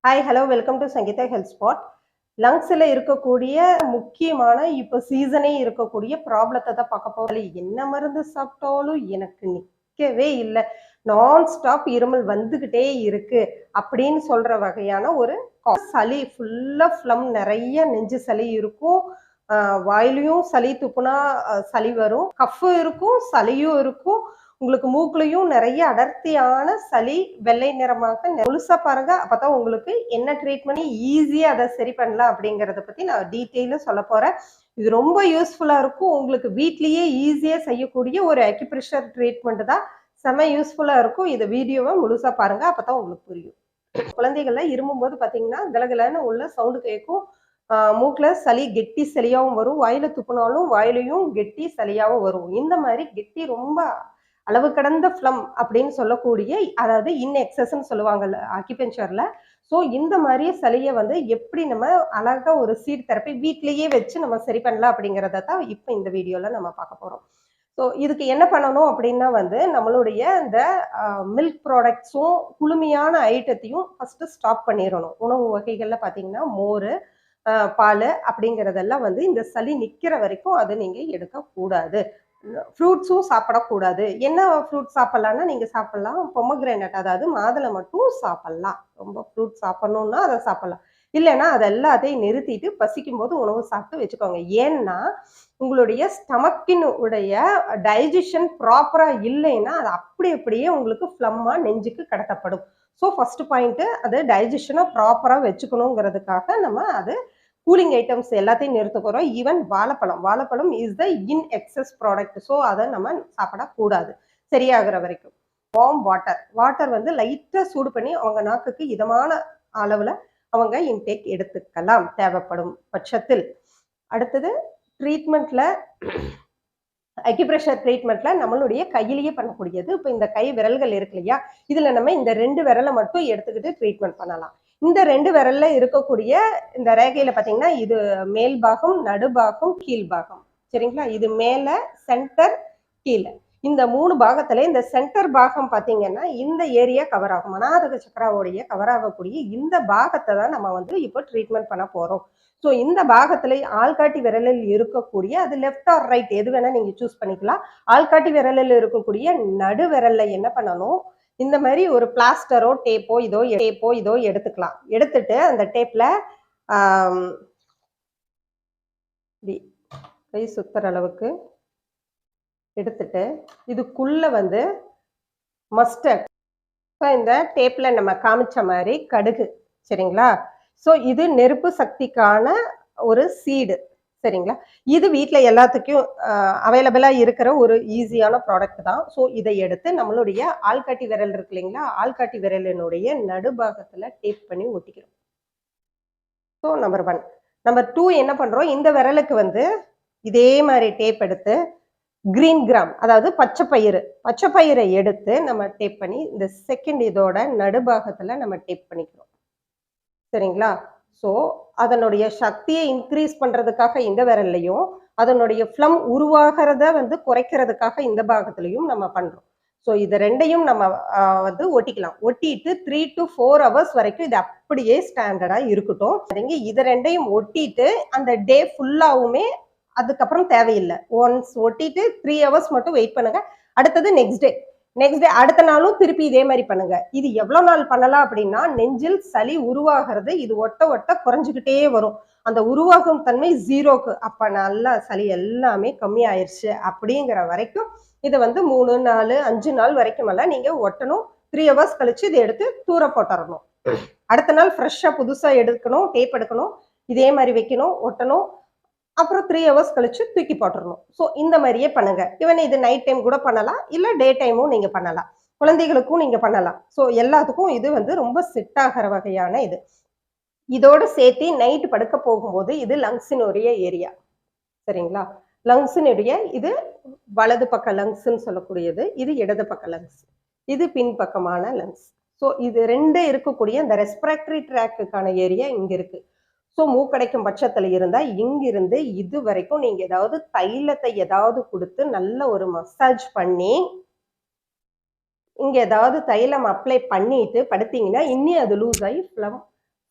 Hi hello welcome to Sangeetha health spot. லங்ஸில் இருக்கக்கூடிய முக்கியமான இப்போ சீசனே இருக்கக்கூடிய ப்ராப்ளத்தை தான் பார்க்க போகிறோம். என்ன மருந்து சாப்பிட்டாலும் எனக்கு நிற்கவே இல்லை, நான் ஸ்டாப் இருமல் வந்துக்கிட்டே இருக்கு அப்படின்னு சொல்கிற வகையான ஒரு சளி. ஃபுல்லாக ஃப்ளம், நிறைய நெஞ்சு சளி இருக்கும். வாயிலையும் சளி துப்புனா சளி வரும், கஃபும் இருக்கும், சளியும் இருக்கும். உங்களுக்கு மூக்குலையும் நிறைய அடர்த்தியான சளி, வெள்ளை நிறமாக முழுசா பாருங்க. அப்பதான் உங்களுக்கு என்ன ட்ரீட்மெண்ட் ஈஸியா அதை சரி பண்ணலாம் அப்படிங்கறத பத்தி நான் டீட்டெயிலா சொல்ல போறேன். இது ரொம்ப யூஸ்ஃபுல்லா இருக்கும். உங்களுக்கு வீட்லயே ஈஸியா செய்யக்கூடிய ஒரு அக்யூப்ரெஷர் ட்ரீட்மெண்ட் தான். செம யூஸ்ஃபுல்லா இருக்கும். இந்த வீடியோவை முழுசா பாருங்க, அப்பதான் உங்களுக்கு புரியும். குழந்தைகள்ல இருமும் போது பாத்தீங்கன்னா கலகலன்னு உள்ள சவுண்டு கேட்கும். மூக்குல சளி கெட்டி சளியாவும் வரும், வாயில துப்புனாலும் வாயிலையும் கெட்டி சளியாவும் வரும். இந்த மாதிரி கெட்டி ரொம்ப அளவு கடந்த ஃப்ளம் அப்படின்னு சொல்லக்கூடிய, அதாவது இன் எக்ஸஸ்ன்னு சொல்லுவாங்கல்ல அக்யூபஞ்சர்ல. ஸோ இந்த மாதிரி சளியை வந்து எப்படி நம்ம அழகா ஒரு சீட் தெரப்பி வீட்லயே வச்சு நம்ம சரி பண்ணலாம் அப்படிங்கிறத தான் இப்போ இந்த வீடியோல நம்ம பார்க்க போறோம். ஸோ இதுக்கு என்ன பண்ணணும் அப்படின்னா வந்து நம்மளுடைய இந்த மில்க் ப்ராடக்ட்ஸும் குளுமையான ஐட்டத்தையும் ஃபர்ஸ்ட் ஸ்டாப் பண்ணிடணும். உணவு வகைகள்ல பார்த்தீங்கன்னா மோர், பால் அப்படிங்கிறதெல்லாம் வந்து இந்த சளி நிற்கிற வரைக்கும் அதை நீங்க எடுக்கக்கூடாது. ஃப்ரூட்ஸும் சாப்பிடக்கூடாது. என்ன ஃப்ரூட் சாப்பிடலாம்னா நீங்க சாப்பிடலாம் பொமோகிரானட், அதாவது மாதுளை மட்டும் சாப்பிடலாம். ரொம்ப ஃப்ரூட் சாப்பிடணும்னா அதை சாப்பிடலாம். இல்லைன்னா அதை எல்லாத்தையும் நிறுத்திட்டு பசிக்கும் போது உணவு சாப்பிட்டு வச்சுக்கோங்க. ஏன்னா உங்களுடைய ஸ்டமக்கின் உடைய டைஜஷன் ப்ராப்பரா இல்லைன்னா அது அப்படியே உங்களுக்கு ஃப்ளம்மா நெஞ்சுக்கு கடத்தப்படும். ஸோ ஃபர்ஸ்ட் பாயிண்ட், அது டைஜஷனை ப்ராப்பரா வச்சுக்கணுங்கிறதுக்காக நம்ம அது கூலிங் ஐட்டம்ஸ் எல்லாத்தையும் நிறுத்த போகிறோம். ஈவன் வாழைப்பழம் is the in excess product. So அதை நம்ம சாப்பிடக்கூடாது சரியாகிற வரைக்கும். வார்ம் வாட்டர் வந்து லைட்டாக சூடு பண்ணி அவங்க நாக்குக்கு இதமான அளவில் அவங்க இன்டேக் எடுத்துக்கலாம் தேவைப்படும் பட்சத்தில். அடுத்தது ட்ரீட்மெண்ட்ல, அக்யூப்ரெஷர் ட்ரீட்மெண்ட்ல நம்மளுடைய கையிலேயே பண்ணக்கூடியது. இப்போ இந்த கை விரல்கள் இருக்கு இல்லையா, இதுல நம்ம இந்த 2 விரலை மட்டும் எடுத்துக்கிட்டு ட்ரீட்மெண்ட் பண்ணலாம். இந்த 2 விரல்ல இருக்கக்கூடிய இந்த ரேகையில பாத்தீங்கன்னா இது மேல் பாகம், நடுபாகம், கீழ் பாகம். சரிங்களா? இது மேல, சென்டர், கீழே. இந்த 3 பாகத்துல இந்த சென்டர் பாகம் பாத்தீங்கன்னா இந்த ஏரியா கவர் ஆகும். அநாதக சக்கராவுடைய கவர் ஆகக்கூடிய இந்த பாகத்தை தான் நம்ம வந்து இப்போ ட்ரீட்மெண்ட் பண்ண போறோம். ஸோ இந்த பாகத்துல ஆள்காட்டி விரலில் இருக்கக்கூடிய, அது லெஃப்ட் ஆர் ரைட் எது வேணா நீங்க சூஸ் பண்ணிக்கலாம். ஆள்காட்டி விரலில் இருக்கக்கூடிய நடு விரல்ல என்ன பண்ணணும், இந்த மாதிரி ஒரு பிளாஸ்டரோ டேப்போ இதோ எடுத்துக்கலாம். எடுத்துட்டு அந்த டேப்ல கை சுத்துற அளவுக்கு எடுத்துட்டு இதுக்குள்ள வந்து மஸ்டர்ட், இந்த டேப்ல நம்ம காமிச்ச மாதிரி கடுகு. சரிங்களா? ஸோ இது நெருப்பு சக்திக்கான ஒரு சீடு. சரிங்களா? இது வீட்டில் எல்லாத்துக்கும் அவைலபிளாக இருக்கிற ஒரு ஈஸியான ப்ராடக்ட் தான். ஸோ இதை எடுத்து நம்மளுடைய ஆள்காட்டி விரல் இருக்கு இல்லைங்களா, ஆள்காட்டி விரலினுடைய நடுபாகத்தில் டேப் பண்ணி ஒட்டிக்கிறோம். So number 1. நம்பர் 2 என்ன பண்ணுறோம், இந்த விரலுக்கு வந்து இதே மாதிரி டேப் எடுத்து கிரீன் கிராம், அதாவது பச்சை பயிரை எடுத்து நம்ம டேப் பண்ணி இந்த செகண்ட் இதோட நடுபாகத்தில் நம்ம டேப் பண்ணிக்கிறோம். சரிங்களா? ஸோ அதனுடைய சக்தியை இன்க்ரீஸ் பண்றதுக்காக இந்த விரல்லையும், அதனுடைய ஃப்ளம் உருவாகிறத வந்து குறைக்கிறதுக்காக இந்த பாகத்திலையும் நம்ம பண்றோம். ஸோ இது 2ஐயும் நம்ம வந்து ஒட்டிக்கலாம். ஒட்டிட்டு 3 to 4 hours வரைக்கும் இது அப்படியே ஸ்டாண்டர்டா இருக்கட்டும். இது 2ஐயும் ஒட்டிட்டு அந்த டே ஃபுல்லாவுமே அதுக்கப்புறம் தேவையில்லை. ஒன்ஸ் ஒட்டிட்டு 3 hours மட்டும் வெயிட் பண்ணுங்க. அடுத்தது நெக்ஸ்ட் டே அடுத்த நாளும் திருப்பி இதே மாதிரி பண்ணுங்க. இது எவ்வளவு நாள் பண்ணலாம் அப்படின்னா, நெஞ்சில் சளி உருவாகிறது இது ஒட்ட குறைஞ்சுக்கிட்டே வரும். அந்த உருவாகும் தன்மை 0க்கு, அப்ப நல்லா சளி எல்லாமே கம்மி ஆயிடுச்சு அப்படிங்கிற வரைக்கும் இதை வந்து 3, 4, 5 நாள் வரைக்கும் எல்லாம் நீங்க ஒட்டணும். 3 hours கழிச்சு இதை எடுத்து தூர போட்டுறணும். அடுத்த நாள் ஃப்ரெஷ்ஷா புதுசா எடுக்கணும், டேப் எடுக்கணும், இதே மாதிரி வைக்கணும், ஒட்டணும். அப்புறம் 3 hours கழிச்சு தூக்கி போட்டுறணும். ஸோ இந்த மாதிரியே பண்ணுங்க. ஈவன் இது நைட் டைம் கூட பண்ணலாம், இல்லை டே டைமும் நீங்க பண்ணலாம், குழந்தைகளுக்கும் நீங்க பண்ணலாம். ஸோ எல்லாத்துக்கும் இது வந்து ரொம்ப செட் ஆகிற வகையான இது. இதோட சேர்த்து நைட் படுக்க போகும்போது இது லங்ஸினுடைய ஏரியா. சரிங்களா? லங்ஸினுடைய இது வலது பக்க லங்ஸ்ன்னு சொல்லக்கூடியது, இது இடது பக்க லங்ஸ், இது பின்பக்கமான லங்ஸ். ஸோ இது 2 இருக்கக்கூடிய இந்த ரெஸ்பிரேட்டரி ட்ராக்குக்கான ஏரியா இங்க இருக்கு. ஸோ மூக்கடைக்கும் பட்சத்தில் இருந்தால் இங்கிருந்து இது வரைக்கும் நீங்கள் ஏதாவது தைலத்தை ஏதாவது கொடுத்து நல்ல ஒரு மசாஜ் பண்ணி இங்கே ஏதாவது தைலம் அப்ளை பண்ணிட்டு படுத்தீங்கன்னா இன்னும் அது லூஸ் ஆகி ஃப்ளம்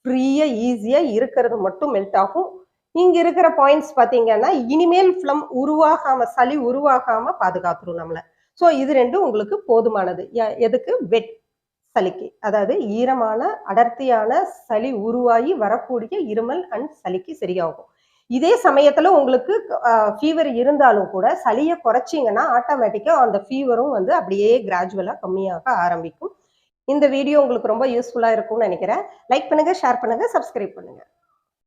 ஃப்ரீயா ஈஸியா இருக்கிறது மட்டும் மெல்ட் ஆகும். இங்க இருக்கிற பாயிண்ட்ஸ் பாத்தீங்கன்னா இனிமேல் ஃபிளம் உருவாகாம சளி உருவாகாம பாதுகாத்துரும் நம்மள. ஸோ இது ரெண்டும் உங்களுக்கு போதுமானது. எதுக்கு? வெட் சளிக்கு. அதாவது ஈரமான அடர்த்தியான சளி உருவாகி வரக்கூடிய இருமல் அண்ட் சளிக்கு சரியாகும். இதே சமயத்துல உங்களுக்கு ஃபீவர் இருந்தாலும் கூட சளியை குறைச்சிங்கன்னா ஆட்டோமேட்டிக்கா அந்த ஃபீவரும் வந்து அப்படியே கிராஜுவலா கம்மியாக ஆரம்பிக்கும். இந்த வீடியோ உங்களுக்கு ரொம்ப யூஸ்ஃபுல்லா இருக்கும்னு நினைக்கிறேன். லைக் பண்ணுங்க, ஷேர் பண்ணுங்க, சப்ஸ்கிரைப் பண்ணுங்க.